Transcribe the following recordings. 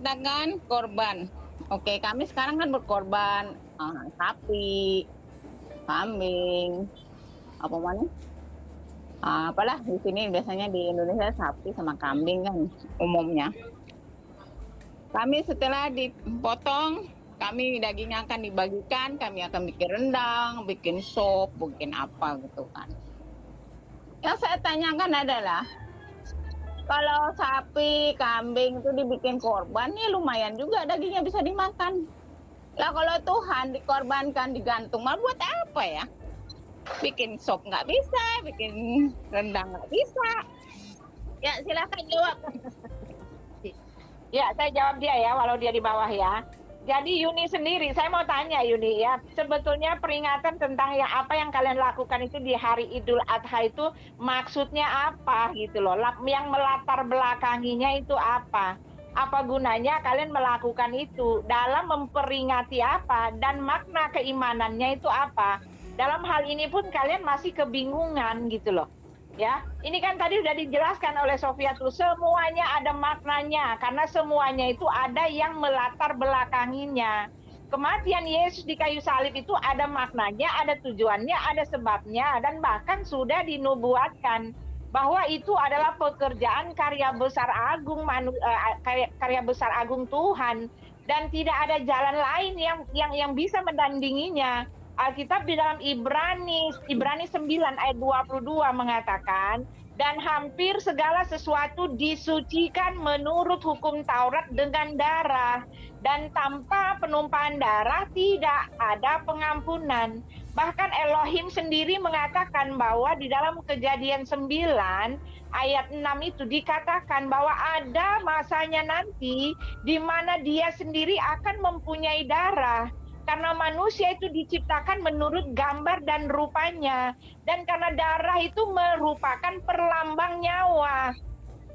mengatakan korban. Oke, kami sekarang kan berkorban sapi, kambing, apa mana? Apalah di sini biasanya di Indonesia sapi sama kambing kan umumnya. Kami setelah dipotong, kami dagingnya akan dibagikan, kami akan bikin rendang, bikin sop, bikin apa gitu kan. Yang saya tanyakan adalah, kalau sapi, kambing itu dibikin korban, nih lumayan juga dagingnya bisa dimakan. Lah kalau Tuhan dikorbankan, digantung, mal buat apa ya? Bikin sop nggak bisa, bikin rendang nggak bisa. Ya silakan jawab. Ya, saya jawab dia ya, walau dia di bawah ya. Jadi Yuni sendiri, saya mau tanya Yuni ya, sebetulnya peringatan tentang apa yang kalian lakukan itu di hari Idul Adha itu maksudnya apa gitu loh, yang melatar belakanginya itu apa? Apa gunanya kalian melakukan itu, dalam memperingati apa, dan makna keimanannya itu apa? Dalam hal ini pun kalian masih kebingungan gitu loh. Ya, ini kan tadi udah dijelaskan oleh Sofia tuh, semuanya ada maknanya, karena semuanya itu ada yang melatar belakanginya. Kematian Yesus di kayu salib itu ada maknanya, ada tujuannya, ada sebabnya, dan bahkan sudah dinubuatkan bahwa itu adalah pekerjaan karya besar agung karya besar agung Tuhan, dan tidak ada jalan lain yang bisa mendandinginya. Alkitab di dalam Ibrani 9 ayat 22 mengatakan, dan hampir segala sesuatu disucikan menurut hukum Taurat dengan darah, dan tanpa penumpahan darah tidak ada pengampunan. Bahkan Elohim sendiri mengatakan bahwa di dalam Kejadian 9 ayat 6 itu dikatakan bahwa ada masanya nanti di mana dia sendiri akan mempunyai darah. Karena manusia itu diciptakan menurut gambar dan rupanya. Dan karena darah itu merupakan perlambang nyawa.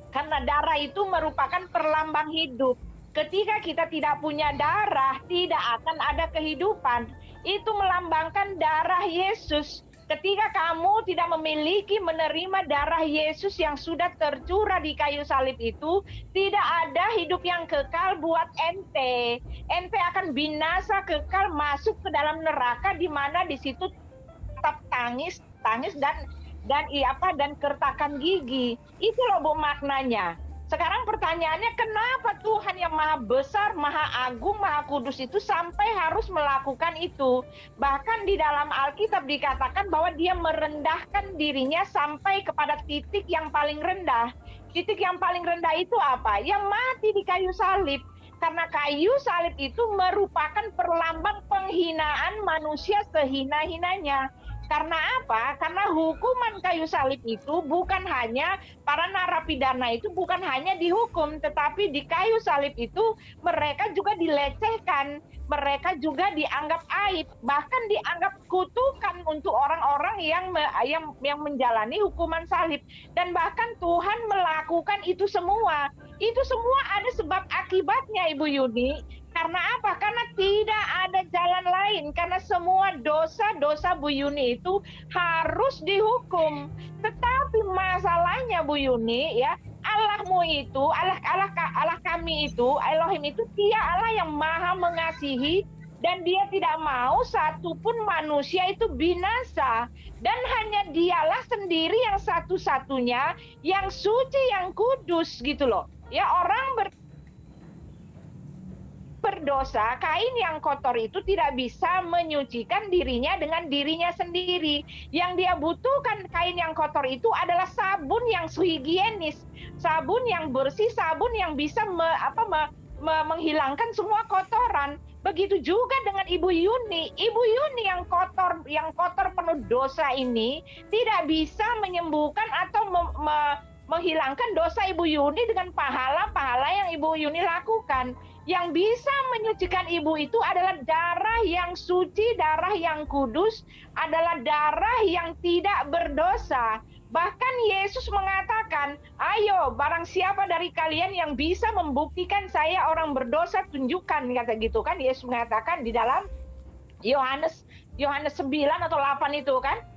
Karena darah itu merupakan perlambang hidup. Ketika kita tidak punya darah, tidak akan ada kehidupan. Itu melambangkan darah Yesus. Ketika kamu tidak memiliki menerima darah Yesus yang sudah tercurah di kayu salib itu, tidak ada hidup yang kekal buat ente. Ente akan binasa kekal masuk ke dalam neraka, di mana di situ tetap tangis dan kertakan gigi. Itu loh Bu maknanya. Sekarang pertanyaannya, kenapa Tuhan yang maha besar, maha agung, maha kudus itu sampai harus melakukan itu? Bahkan di dalam Alkitab dikatakan bahwa dia merendahkan dirinya sampai kepada titik yang paling rendah. Titik yang paling rendah itu apa? Yang mati di kayu salib. Karena kayu salib itu merupakan perlambang penghinaan manusia sehina-hinanya. Karena apa? Karena hukuman kayu salib itu bukan hanya para narapidana itu bukan hanya dihukum, tetapi di kayu salib itu mereka juga dilecehkan, mereka juga dianggap aib, bahkan dianggap kutukan untuk orang-orang yang menjalani hukuman salib. Dan bahkan Tuhan melakukan itu semua. Itu semua ada sebab akibatnya, Ibu Yuni. Karena apa? Karena tidak ada jalan lain. Karena semua dosa-dosa Bu Yuni itu harus dihukum. Tetapi masalahnya Bu Yuni ya, Allahmu itu, Allah kami itu, Elohim itu dia Allah yang maha mengasihi, dan dia tidak mau satupun manusia itu binasa. Dan hanya dialah sendiri yang satu-satunya yang suci, yang kudus gitu loh. Ya, orang berdosa, kain yang kotor itu tidak bisa menyucikan dirinya dengan dirinya sendiri. Yang dia butuhkan kain yang kotor itu adalah sabun yang higienis, sabun yang bersih, sabun yang bisa menghilangkan semua kotoran. Begitu juga dengan Ibu Yuni. Ibu Yuni yang kotor penuh dosa ini tidak bisa menyembuhkan atau menghilangkan dosa Ibu Yuni dengan pahala-pahala yang Ibu Yuni lakukan. Yang bisa menyucikan ibu itu adalah darah yang suci, darah yang kudus, adalah darah yang tidak berdosa. Bahkan Yesus mengatakan, ayo barang siapa dari kalian yang bisa membuktikan saya orang berdosa, tunjukkan, kata gitu kan. Yesus mengatakan di dalam Yohanes 9 atau 8 itu kan.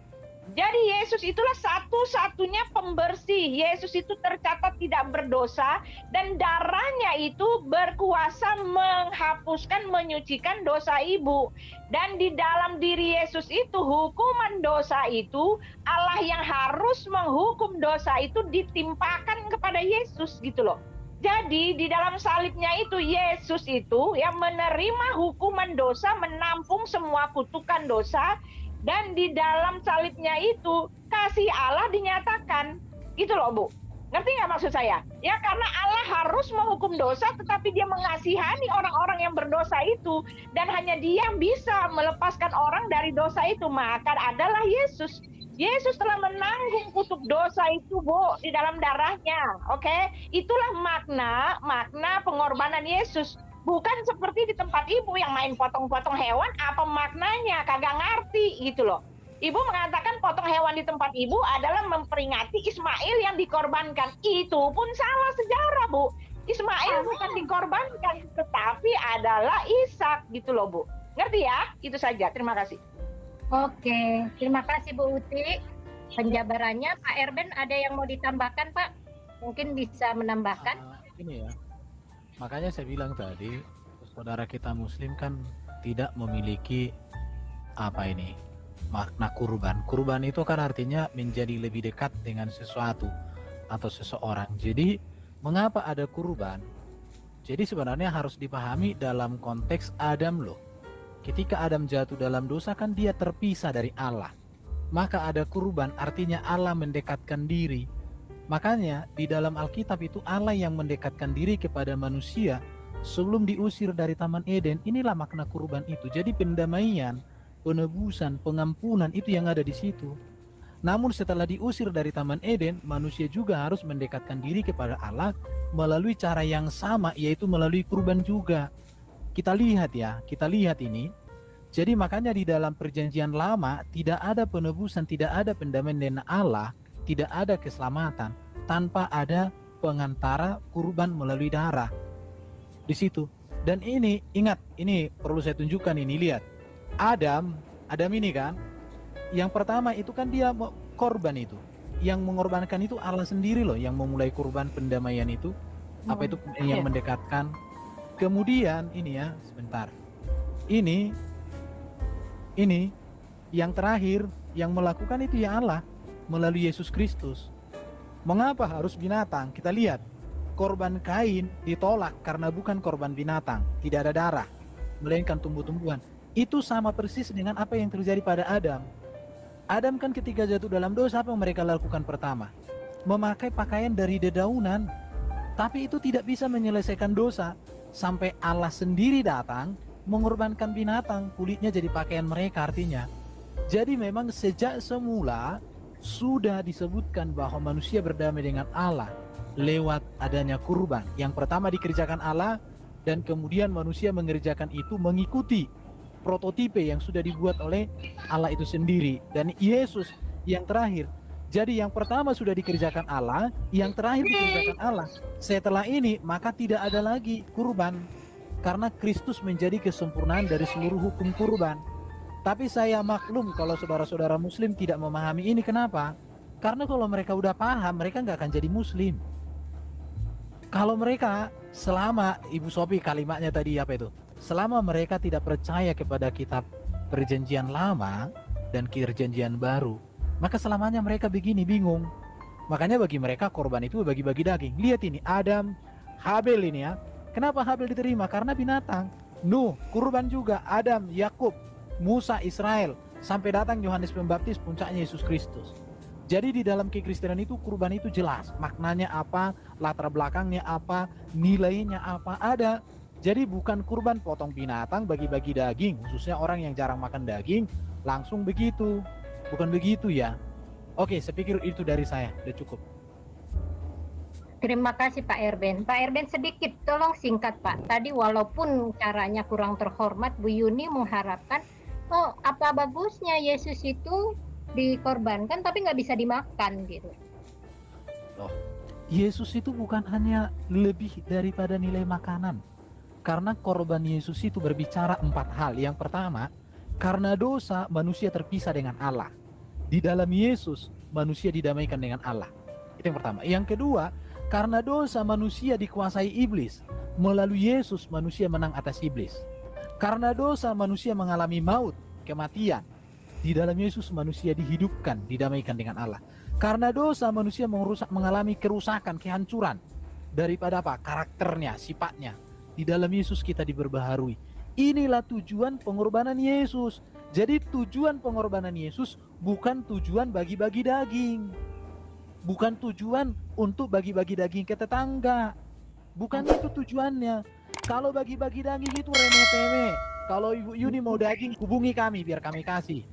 Jadi Yesus itulah satu-satunya pembersih. Yesus itu tercatat tidak berdosa dan darahnya itu berkuasa menghapuskan, menyucikan dosa ibu. Dan di dalam diri Yesus itu hukuman dosa itu, Allah yang harus menghukum dosa itu ditimpakan kepada Yesus gitu loh. Jadi di dalam salibnya itu Yesus itu yang menerima hukuman dosa, menampung semua kutukan dosa. Dan di dalam salibnya itu kasih Allah dinyatakan, gitu loh Bu. Ngerti nggak maksud saya? Ya karena Allah harus menghukum dosa, tetapi Dia mengasihani orang-orang yang berdosa itu, dan hanya Dia yang bisa melepaskan orang dari dosa itu. Maka adalah Yesus. Yesus telah menanggung kutuk dosa itu, Bu, di dalam darahnya. Oke? Itulah makna pengorbanan Yesus. Bukan seperti di tempat ibu yang main potong-potong hewan, apa maknanya, kagak ngerti gitu loh. Ibu mengatakan potong hewan di tempat ibu adalah memperingati Ismail yang dikorbankan. Itu pun salah sejarah, Bu. Ismail bukan dikorbankan, tetapi adalah Ishak gitu loh, Bu. Ngerti ya? Itu saja, terima kasih. Oke, terima kasih Bu Uti. Penjabarannya, Pak Erben ada yang mau ditambahkan, Pak? Mungkin bisa menambahkan. Ini ya, makanya saya bilang tadi, saudara kita Muslim kan tidak memiliki makna kurban. Kurban itu kan artinya menjadi lebih dekat dengan sesuatu atau seseorang. Jadi mengapa ada kurban? Jadi sebenarnya harus dipahami dalam konteks Adam loh. Ketika Adam jatuh dalam dosa kan dia terpisah dari Allah. Maka ada kurban, artinya Allah mendekatkan diri. Makanya di dalam Alkitab itu Allah yang mendekatkan diri kepada manusia sebelum diusir dari Taman Eden. Inilah makna kurban itu. Jadi pendamaian, penebusan, pengampunan itu yang ada di situ. Namun setelah diusir dari Taman Eden, manusia juga harus mendekatkan diri kepada Allah melalui cara yang sama, yaitu melalui kurban juga. Kita lihat ini. Jadi makanya di dalam perjanjian lama tidak ada penebusan, tidak ada pendamaian dengan Allah, tidak ada keselamatan tanpa ada pengantara kurban melalui darah di situ. Dan ini ingat, ini perlu saya tunjukkan ini, lihat. Adam ini kan yang pertama itu kan dia korban itu. Yang mengorbankan itu Allah sendiri loh yang memulai kurban pendamaian itu. Apa itu yang mendekatkan. Kemudian ini ya, sebentar. Ini yang terakhir yang melakukan itu ya Allah melalui Yesus Kristus. Mengapa harus binatang? Kita lihat, korban Kain ditolak karena bukan korban binatang, tidak ada darah, melainkan tumbuh-tumbuhan. Itu sama persis dengan apa yang terjadi pada Adam. Adam kan ketika jatuh dalam dosa, apa yang mereka lakukan pertama? Memakai pakaian dari dedaunan. Tapi itu tidak bisa menyelesaikan dosa. Sampai Allah sendiri datang, mengorbankan binatang, kulitnya jadi pakaian mereka artinya. Jadi memang sejak semula sudah disebutkan bahwa manusia berdamai dengan Allah lewat adanya kurban. Yang pertama dikerjakan Allah, dan kemudian manusia mengerjakan itu mengikuti prototipe yang sudah dibuat oleh Allah itu sendiri. Dan Yesus yang terakhir. Jadi yang pertama sudah dikerjakan Allah, yang terakhir dikerjakan Allah. Setelah ini maka tidak ada lagi kurban, karena Kristus menjadi kesempurnaan dari seluruh hukum kurban. Tapi saya maklum kalau saudara-saudara Muslim tidak memahami ini. Kenapa? Karena kalau mereka udah paham, mereka nggak akan jadi Muslim. Kalau mereka, selama Ibu Sophie kalimatnya tadi apa itu? Selama mereka tidak percaya kepada kitab perjanjian lama dan perjanjian baru, maka selamanya mereka begini, bingung. Makanya bagi mereka korban itu bagi-bagi daging. Lihat ini, Adam, Habel ini ya. Kenapa Habel diterima? Karena binatang. Nuh, kurban juga. Adam, Yakub, Musa, Israel, sampai datang Yohanes Pembaptis, puncaknya Yesus Kristus. Jadi di dalam kekristenan itu kurban itu jelas maknanya apa, latar belakangnya apa, nilainya apa, ada. Jadi bukan kurban potong binatang bagi-bagi daging, khususnya orang yang jarang makan daging langsung begitu. Bukan begitu ya. Oke, saya pikir itu dari saya, udah cukup. Terima kasih Pak Erben. Pak Erben sedikit, tolong singkat Pak. Tadi walaupun caranya kurang terhormat, Bu Yuni mengharapkan, oh apa bagusnya Yesus itu dikorbankan tapi nggak bisa dimakan gitu. Loh, Yesus itu bukan hanya lebih daripada nilai makanan. Karena korban Yesus itu berbicara 4 hal. Yang pertama, karena dosa manusia terpisah dengan Allah. Di dalam Yesus manusia didamaikan dengan Allah. Itu yang pertama. Yang kedua, karena dosa manusia dikuasai iblis, melalui Yesus manusia menang atas iblis. Karena dosa manusia mengalami maut, kematian, di dalam Yesus manusia dihidupkan, didamaikan dengan Allah. Karena dosa manusia mengalami kerusakan, kehancuran daripada apa? Karakternya, sifatnya. Di dalam Yesus kita diperbaharui. Inilah tujuan pengorbanan Yesus. Jadi tujuan pengorbanan Yesus bukan tujuan bagi-bagi daging. Bukan tujuan untuk bagi-bagi daging ke tetangga. Bukan itu tujuannya. Kalau bagi-bagi daging itu remeh-temeh. Kalau Ibu Yuni mau daging, hubungi kami biar kami kasih.